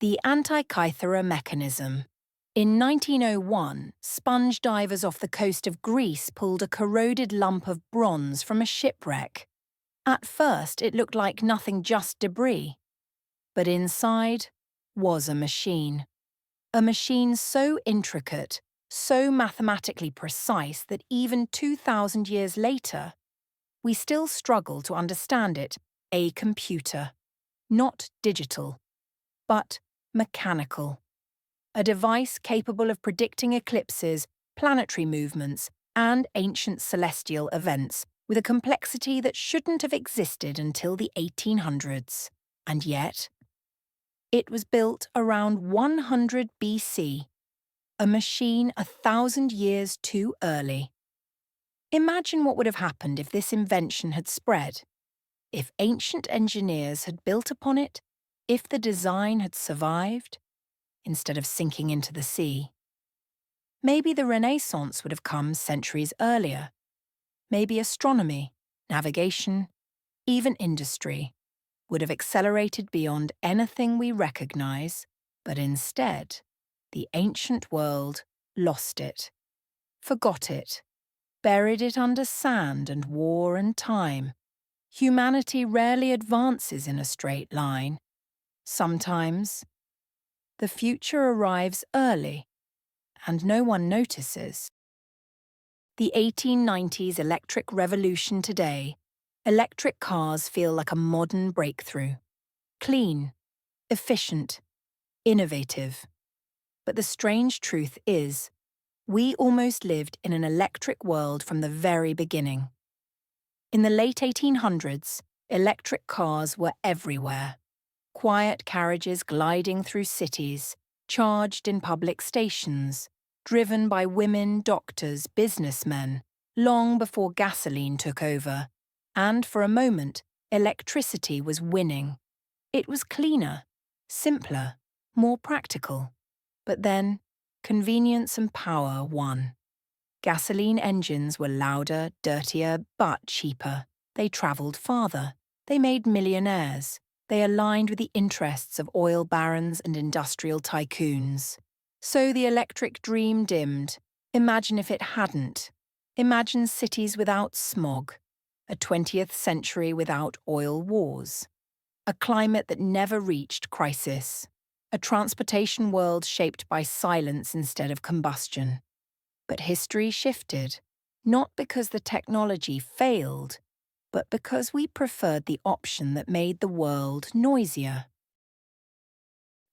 The Antikythera mechanism. In 1901, sponge divers off the coast of Greece pulled a corroded lump of bronze from a shipwreck. At first, it looked like nothing, just debris. But inside was a machine. A machine so intricate, so mathematically precise that even 2,000 years later, we still struggle to understand it. A computer. Not digital, but mechanical. A device capable of predicting eclipses, planetary movements, and ancient celestial events with a complexity that shouldn't have existed until the 1800s. And yet, it was built around 100 BC, a machine 1,000 years too early. Imagine what would have happened if this invention had spread, if ancient engineers had built upon it, if the design had survived, instead of sinking into the sea. Maybe the Renaissance would have come centuries earlier. Maybe astronomy, navigation, even industry would have accelerated beyond anything we recognize, but instead, the ancient world lost it, forgot it, buried it under sand and war and time. Humanity rarely advances in a straight line. Sometimes, the future arrives early, and no one notices. The 1890s electric revolution today, electric cars feel like a modern breakthrough. Clean, efficient, innovative. But the strange truth is, we almost lived in an electric world from the very beginning. In the late 1800s, electric cars were everywhere. Quiet carriages gliding through cities, charged in public stations, driven by women, doctors, businessmen, long before gasoline took over. And for a moment, electricity was winning. It was cleaner, simpler, more practical. But then, convenience and power won. Gasoline engines were louder, dirtier, but cheaper. They travelled farther. They made millionaires. They aligned with the interests of oil barons and industrial tycoons. So the electric dream dimmed. Imagine if it hadn't. Imagine cities without smog. A 20th century without oil wars. A climate that never reached crisis. A transportation world shaped by silence instead of combustion. But history shifted, not because the technology failed, but because we preferred the option that made the world noisier.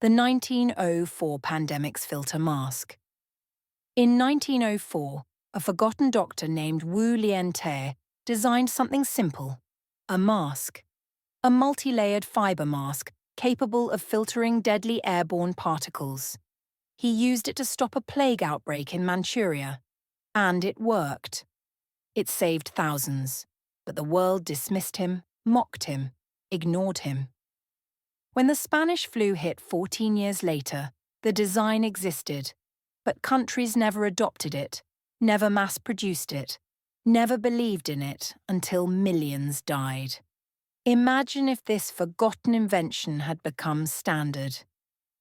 The 1904 pandemic's filter mask. In 1904, a forgotten doctor named Wu Lien-te designed something simple, a mask. A multi-layered fiber mask capable of filtering deadly airborne particles. He used it to stop a plague outbreak in Manchuria. And it worked. It saved thousands. But the world dismissed him, mocked him, ignored him. When the Spanish flu hit 14 years later, the design existed, but countries never adopted it, never mass-produced it, never believed in it until millions died. Imagine if this forgotten invention had become standard.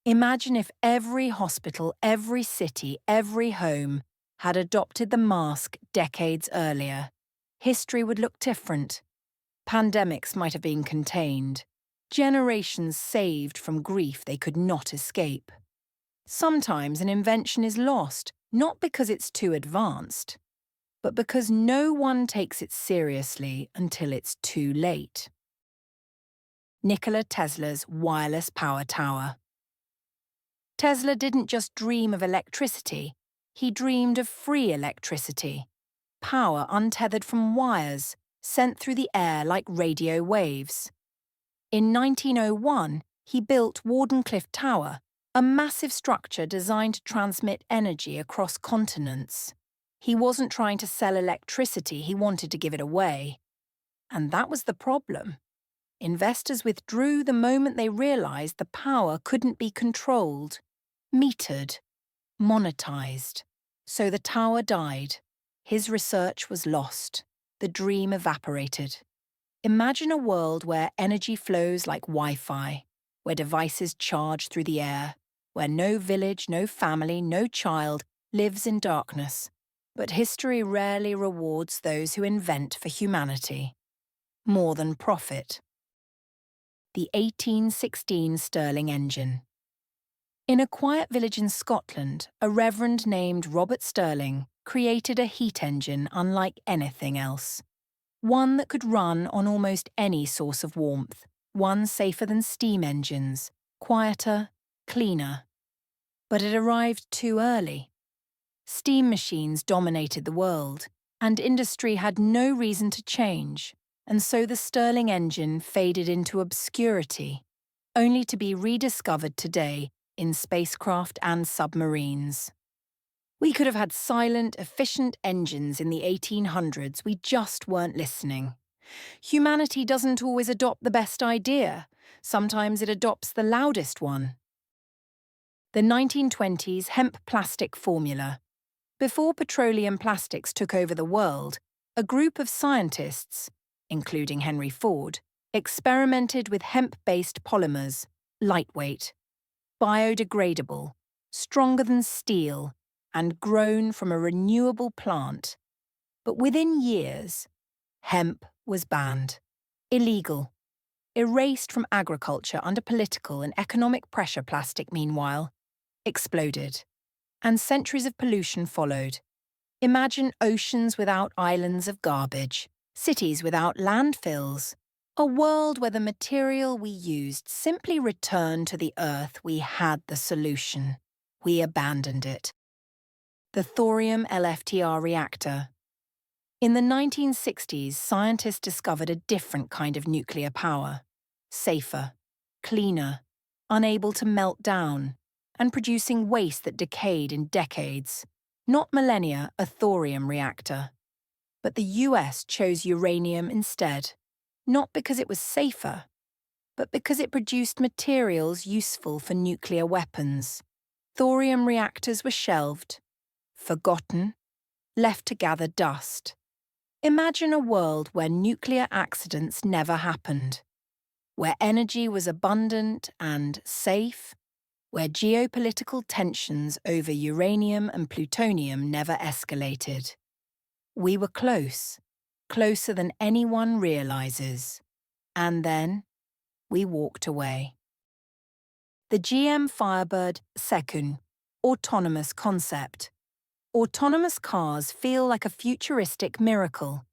Imagine if every hospital, every city, every home had adopted the mask decades earlier. History would look different. Pandemics might have been contained. Generations saved from grief they could not escape. Sometimes an invention is lost, not because it's too advanced, but because no one takes it seriously until it's too late. Nikola Tesla's wireless power tower. Tesla didn't just dream of electricity, he dreamed of free electricity. Power untethered from wires, sent through the air like radio waves. In 1901, he built Wardenclyffe Tower, a massive structure designed to transmit energy across continents. He wasn't trying to sell electricity, he wanted to give it away. And that was the problem. Investors withdrew the moment they realized the power couldn't be controlled, metered, monetized. So the tower died. His research was lost. The dream evaporated. Imagine a world where energy flows like Wi-Fi, where devices charge through the air, where no village, no family, no child lives in darkness. But history rarely rewards those who invent for humanity more than profit. The 1816 Stirling engine. In a quiet village in Scotland, a reverend named Robert Stirling created a heat engine unlike anything else. One that could run on almost any source of warmth, one safer than steam engines, quieter, cleaner. But it arrived too early. Steam machines dominated the world, and industry had no reason to change, and so the Stirling engine faded into obscurity, only to be rediscovered today in spacecraft and submarines. We could have had silent, efficient engines in the 1800s, we just weren't listening. Humanity doesn't always adopt the best idea. Sometimes it adopts the loudest one. The 1920s hemp plastic formula. Before petroleum plastics took over the world, a group of scientists, including Henry Ford, experimented with hemp-based polymers, lightweight, biodegradable, stronger than steel, and grown from a renewable plant. But within years, hemp was banned, illegal, erased from agriculture under political and economic pressure. Plastic, meanwhile, exploded, and centuries of pollution followed. Imagine oceans without islands of garbage, cities without landfills, a world where the material we used simply returned to the earth. We had the solution. We abandoned it. The thorium LFTR reactor. In the 1960s, scientists discovered a different kind of nuclear power. Safer, cleaner, unable to melt down, and producing waste that decayed in decades. Not millennia, a thorium reactor. But the US chose uranium instead, not because it was safer, but because it produced materials useful for nuclear weapons. Thorium reactors were shelved, forgotten, left to gather dust. Imagine a world where nuclear accidents never happened, where energy was abundant and safe, where geopolitical tensions over uranium and plutonium never escalated. We were close, closer than anyone realizes. And then, we walked away. The GM Firebird Second, autonomous concept. Autonomous cars feel like a futuristic miracle.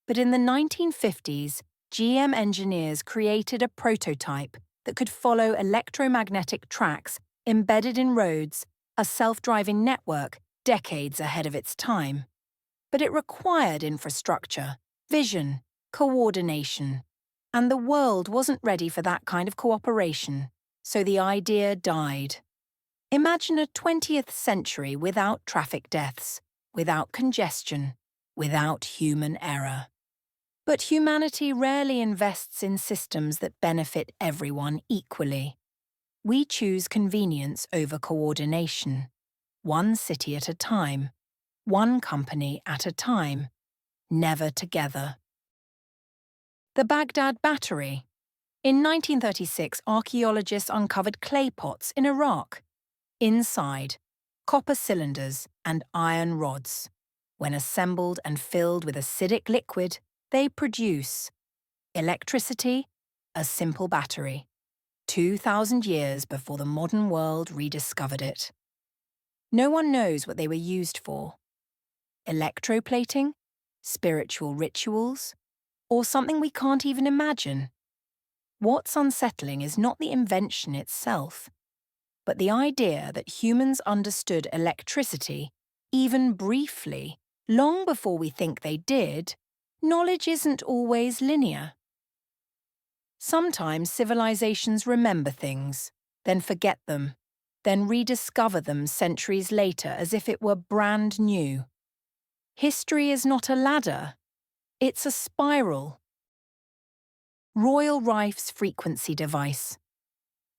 But in the 1950s, GM engineers created a prototype that could follow electromagnetic tracks embedded in roads, a self-driving network decades ahead of its time. But it required infrastructure, vision, coordination. And the world wasn't ready for that kind of cooperation, so the idea died. Imagine a 20th century without traffic deaths, without congestion, without human error. But humanity rarely invests in systems that benefit everyone equally. We choose convenience over coordination, one city at a time, one company at a time, never together. The Baghdad Battery. In 1936, archaeologists uncovered clay pots in Iraq. Inside, copper cylinders and iron rods. When assembled and filled with acidic liquid, they produce electricity, a simple battery, 2,000 years before the modern world rediscovered it. No one knows what they were used for. Electroplating, spiritual rituals, or something we can't even imagine. What's unsettling is not the invention itself, but the idea that humans understood electricity, even briefly, long before we think they did. Knowledge isn't always linear. Sometimes civilizations remember things, then forget them, then rediscover them centuries later as if it were brand new. History is not a ladder, it's a spiral. Royal Rife's frequency device.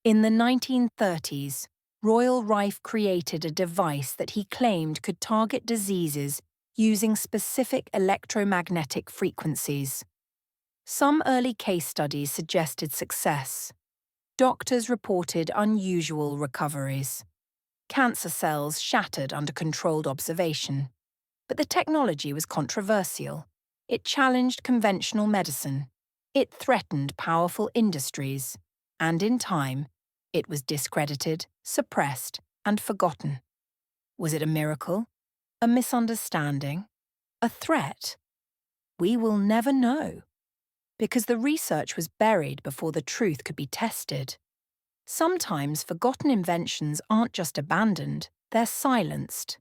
In the 1930s, Royal Rife created a device that he claimed could target diseases using specific electromagnetic frequencies. Some early case studies suggested success. Doctors reported unusual recoveries. Cancer cells shattered under controlled observation. But the technology was controversial. It challenged conventional medicine. It threatened powerful industries. And in time, it was discredited, suppressed, and forgotten. Was it a miracle? A misunderstanding? A threat? We will never know, because the research was buried before the truth could be tested. Sometimes forgotten inventions aren't just abandoned, they're silenced.